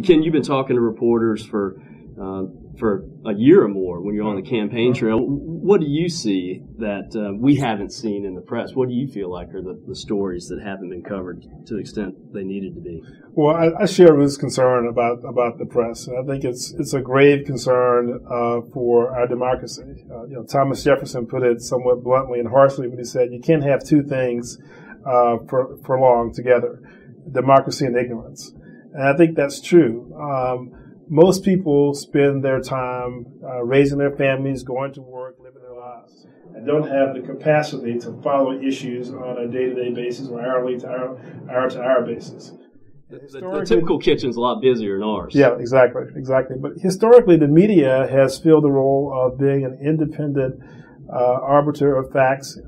Ken, you've been talking to reporters for a year or more when you're on the campaign trail. What do you see that we haven't seen in the press? What do you feel like are the stories that haven't been covered to the extent they needed to be? Well, I share Ruth's concern about the press. I think it's a grave concern for our democracy. Thomas Jefferson put it somewhat bluntly and harshly when he said, "You can't have two things for long together: democracy and ignorance." And I think that's true. Most people spend their time raising their families, going to work, living their lives, and don't have the capacity to follow issues on a day-to-day basis or hourly to hour basis. The typical kitchen's a lot busier than ours. Yeah, exactly. But historically, the media has filled the role of being an independent arbiter of facts,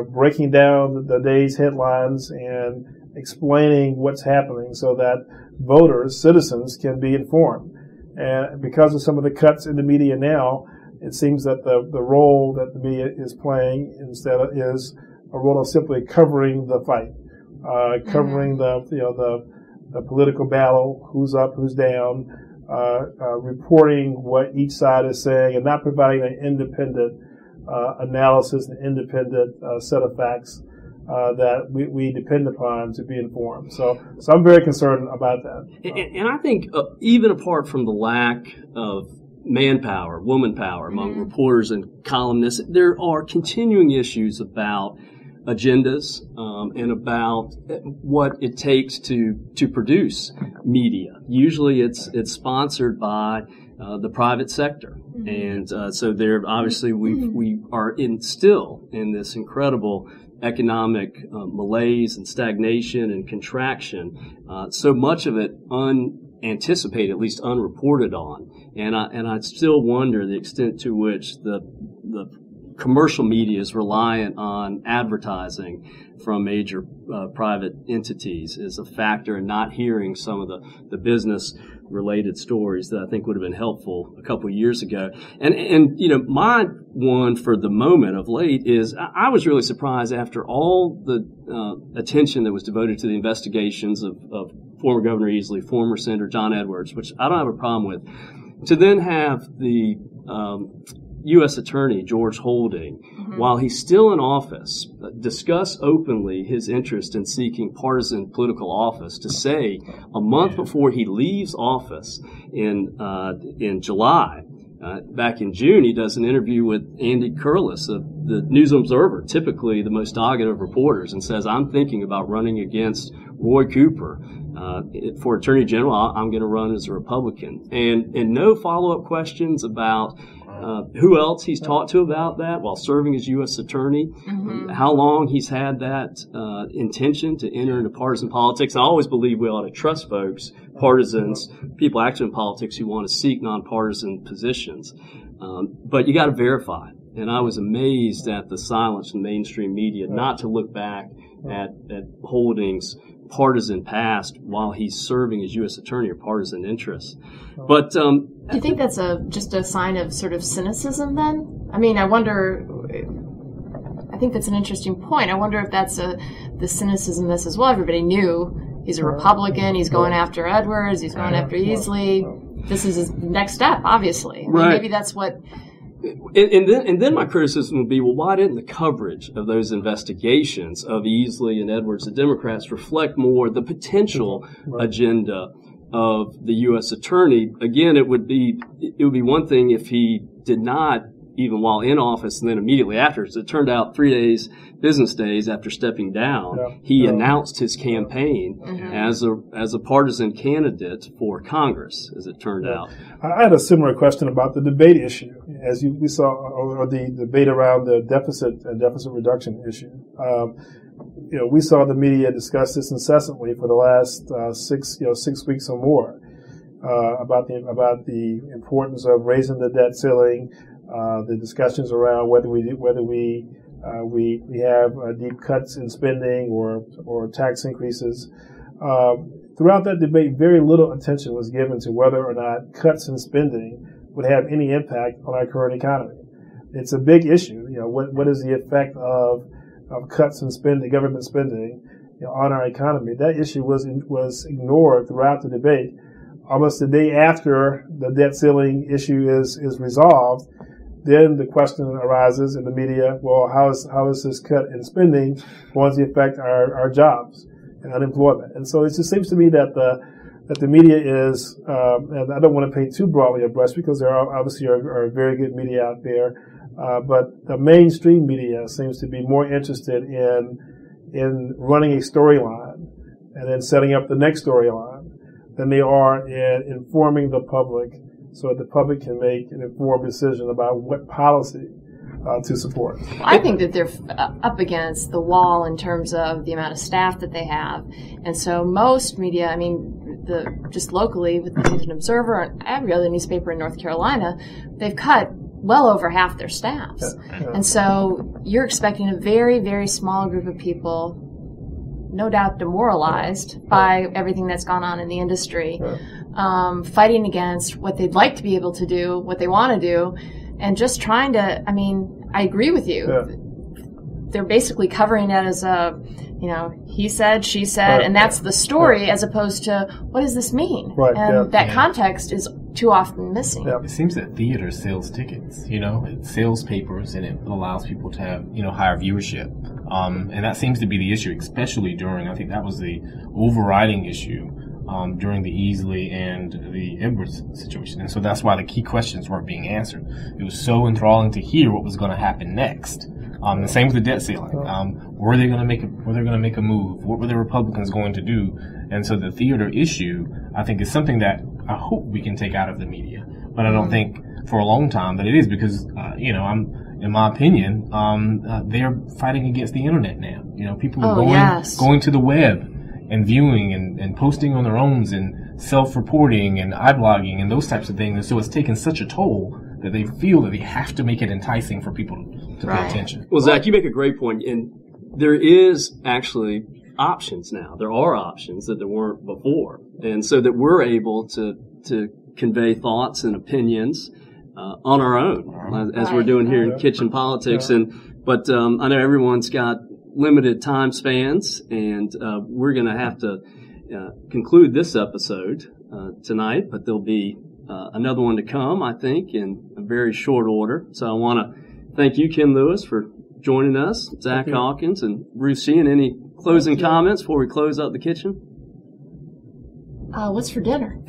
breaking down the day's headlines and explaining what's happening so that voters, citizens, can be informed. And because of some of the cuts in the media now, it seems that the role that the media is playing is a role of simply covering the fight, covering the political battle, who's up, who's down, reporting what each side is saying, and not providing an independent analysis, an independent set of facts that we depend upon to be informed. So I'm very concerned about that. And I think even apart from the lack of manpower, woman power among reporters and columnists, there are continuing issues about agendas and about what it takes to produce media. Usually it's sponsored by the private sector. And so there obviously we are still in this incredible economic malaise and stagnation and contraction, so much of it unanticipated, at least unreported on, and I still wonder the extent to which the commercial media is reliant on advertising from major private entities is a factor in not hearing some of the business related stories that I think would have been helpful a couple of years ago. And my one for the moment of late is I was really surprised after all the attention that was devoted to the investigations of former Governor Easley, former Senator John Edwards, which I don't have a problem with, to then have the U.S. Attorney George Holding, while he's still in office, discuss openly his interest in seeking partisan political office, to say a month before he leaves office in July, back in June, he does an interview with Andy Curlis of the News Observer, typically the most dogged of reporters, and says, "I'm thinking about running against Roy Cooper for Attorney General. I'm going to run as a Republican." And no follow-up questions about who else he's talked to about that while serving as U.S. Attorney, how long he's had that intention to enter into partisan politics. I always believe we ought to trust folks, partisans, people active in politics who want to seek nonpartisan positions. But you got to verify. And I was amazed at the silence from mainstream media not to look back at Holding's partisan past while he's serving as U.S. Attorney or partisan interests. But do you think that's just a sign of sort of cynicism then? I mean, I think that's an interesting point. I wonder if that's the cynicism that says, well, everybody knew he's a Republican, he's going after Edwards, he's going after Easley. This is his next step, obviously. I mean, maybe that's what... And then my criticism would be, well, why didn't the coverage of those investigations of Easley and Edwards, the Democrats, reflect more the potential agenda of the U.S. Attorney? Again, it would be one thing if he did not, even while in office and then immediately after. As it turned out, 3 days, business days after stepping down, he announced his campaign as a partisan candidate for Congress, as it turned out. I had a similar question about the debate issue, as we saw, or the debate around the deficit and deficit reduction issue. We saw the media discuss this incessantly for the last 6 weeks or more about the importance of raising the debt ceiling, the discussions around whether we have deep cuts in spending or tax increases. Throughout that debate, very little attention was given to whether or not cuts in spending would have any impact on our current economy. It's a big issue. What is the effect of cuts in spending, government spending, on our economy. That issue was ignored throughout the debate. Almost the day after the debt ceiling issue is resolved, then the question arises in the media, well, how is this cut in spending going to affect our jobs and unemployment? And so it just seems to me that the media is, and I don't want to paint too broadly a brush because there are obviously are very good media out there, but the mainstream media seems to be more interested in running a storyline and then setting up the next storyline than they are in informing the public so that the public can make an informed decision about what policy to support. I think that they're up against the wall in terms of the amount of staff that they have. And so most media, I mean, just locally with the Houston Observer and every other newspaper in North Carolina, they've cut well over half their staffs. Yeah. And so you're expecting a very, very small group of people, no doubt demoralized by everything that's gone on in the industry, fighting against what they'd like to be able to do, what they want to do, and just trying to, I mean, I agree with you. Yeah. They're basically covering it as a, he said, she said, and that's the story as opposed to what does this mean? Right. And that context is too often missing. Yeah. It seems that theater sells tickets, it sells papers and it allows people to have, higher viewership. And that seems to be the issue, especially during, I think that was the overriding issue during the Easley and the Edwards situation. And so that's why the key questions weren't being answered. It was so enthralling to hear what was going to happen next. The same with the debt ceiling. Were they going to make a move? What were the Republicans going to do? And so the theater issue, I think, is something that I hope we can take out of the media. But I don't think for a long time that it is because, in my opinion, they're fighting against the internet now. People are going to the web and viewing and posting on their own and self-reporting and iBlogging and those types of things. And so it's taken such a toll that they feel that they have to make it enticing for people to pay attention. Well, Zach, you make a great point. And there is actually options now. There are options that there weren't before. And so that we're able to convey thoughts and opinions on our own, as we're doing here in Kitchen Politics. But I know everyone's got limited time spans, and we're going to have to conclude this episode tonight, but there'll be another one to come, I think, in a very short order. So I want to thank you, Kim Lewis, for joining us, Zach Hawkins, and Ruth Sheehan. Any closing comments before we close out the kitchen? What's for dinner?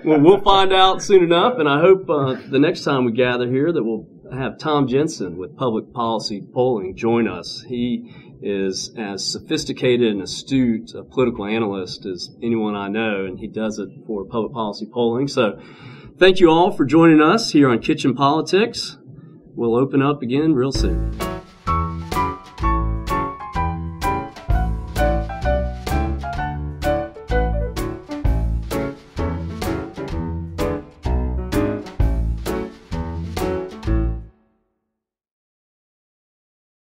Well, we'll find out soon enough, and I hope the next time we gather here that we'll have Tom Jensen with Public Policy Polling join us. He is as sophisticated and astute a political analyst as anyone I know, and he does it for Public Policy Polling. So thank you all for joining us here on Kitchen Politics. We'll open up again real soon.